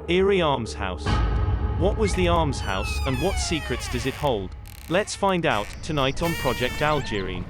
Erie Almshouse. What was the Almshouse, and what secrets does it hold? Let's find out, tonight on Project Algerine.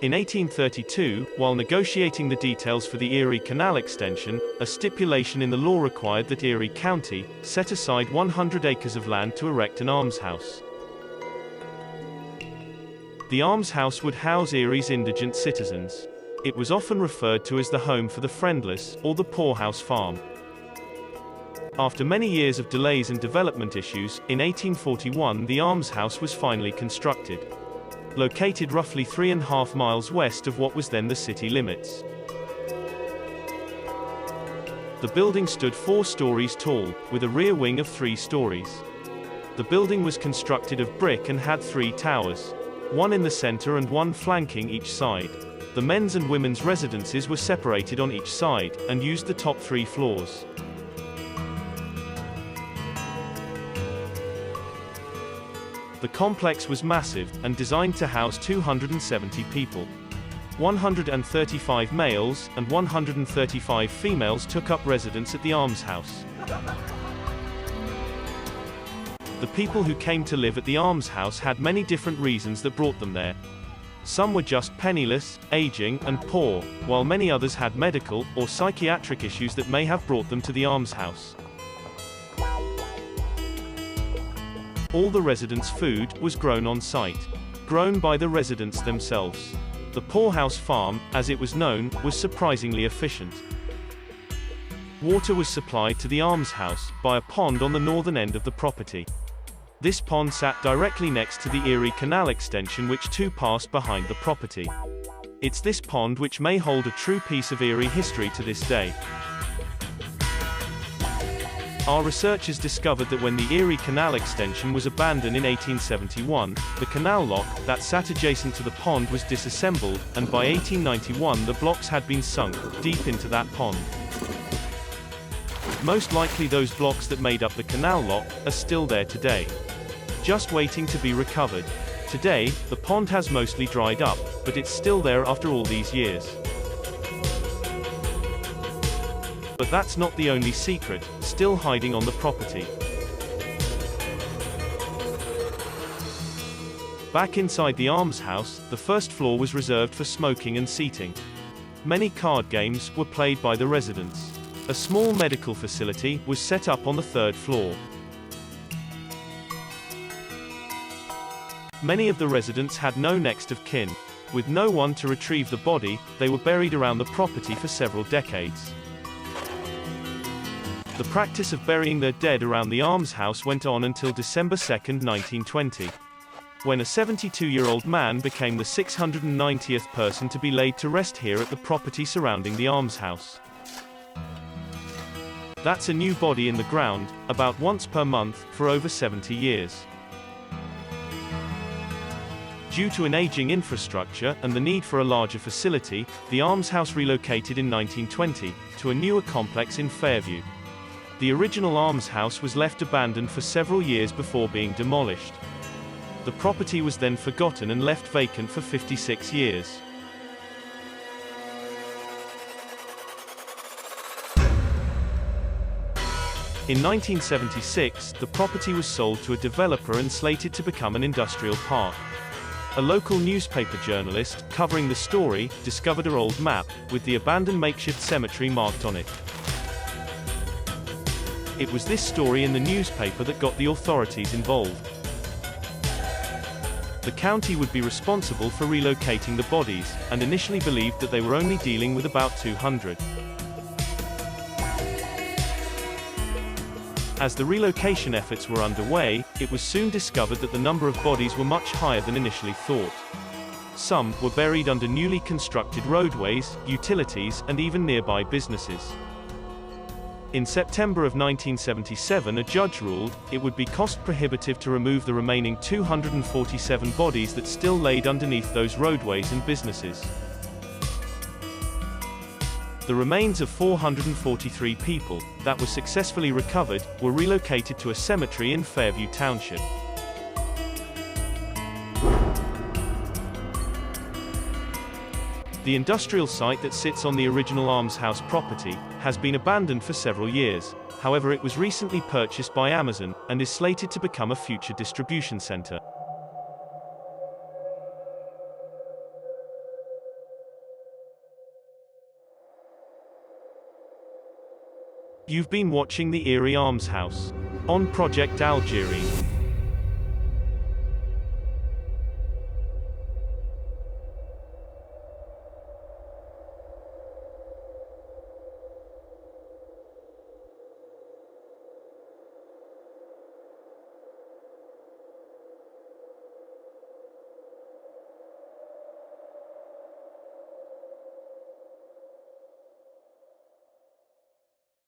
In 1832, while negotiating the details for the Erie Canal extension, a stipulation in the law required that Erie County set aside 100 acres of land to erect an almshouse. The almshouse would house Erie's indigent citizens. It was often referred to as the home for the friendless, or the poorhouse farm. After many years of delays and development issues, in 1841 the almshouse was finally constructed. Located roughly 3.5 miles west of what was then the city limits. The building stood 4 stories tall, with a rear wing of 3 stories. The building was constructed of brick and had 3 towers, one in the center and one flanking each side. The men's and women's residences were separated on each side, and used the top 3 floors. The complex was massive, and designed to house 270 people. 135 males, and 135 females took up residence at the almshouse. The people who came to live at the almshouse had many different reasons that brought them there. Some were just penniless, aging, and poor, while many others had medical or psychiatric issues that may have brought them to the almshouse. All the residents' food was grown on site, grown by the residents themselves. The poorhouse farm, as it was known, was surprisingly efficient. Water was supplied to the almshouse by a pond on the northern end of the property. This pond sat directly next to the Erie Canal extension, which too passed behind the property. It's this pond which may hold a true piece of Erie history to this day. Our researchers discovered that when the Erie Canal extension was abandoned in 1871, the canal lock that sat adjacent to the pond was disassembled, and by 1891 the blocks had been sunk deep into that pond. Most likely those blocks that made up the canal lock are still there today, just waiting to be recovered. Today, the pond has mostly dried up, but it's still there after all these years. But that's not the only secret still hiding on the property. Back inside the almshouse, the first floor was reserved for smoking and seating. Many card games were played by the residents. A small medical facility was set up on the 3rd floor. Many of the residents had no next of kin. With no one to retrieve the body, they were buried around the property for several decades. The practice of burying their dead around the almshouse went on until December 2, 1920, when a 72-year-old man became the 690th person to be laid to rest here at the property surrounding the almshouse. That's a new body in the ground, about once per month, for over 70 years. Due to an aging infrastructure and the need for a larger facility, the almshouse relocated in 1920 to a newer complex in Fairview. The original almshouse was left abandoned for several years before being demolished. The property was then forgotten and left vacant for 56 years. In 1976, the property was sold to a developer and slated to become an industrial park. A local newspaper journalist, covering the story, discovered an old map, with the abandoned makeshift cemetery marked on it. It was this story in the newspaper that got the authorities involved. The county would be responsible for relocating the bodies, and initially believed that they were only dealing with about 200. As the relocation efforts were underway, it was soon discovered that the number of bodies were much higher than initially thought. Some were buried under newly constructed roadways, utilities, and even nearby businesses. In September of 1977, a judge ruled it would be cost-prohibitive to remove the remaining 247 bodies that still laid underneath those roadways and businesses. The remains of 443 people, that were successfully recovered, were relocated to a cemetery in Fairview Township. The industrial site that sits on the original Almshouse property has been abandoned for several years. However, it was recently purchased by Amazon, and is slated to become a future distribution center. You've been watching the Erie Almshouse on Project Algerine.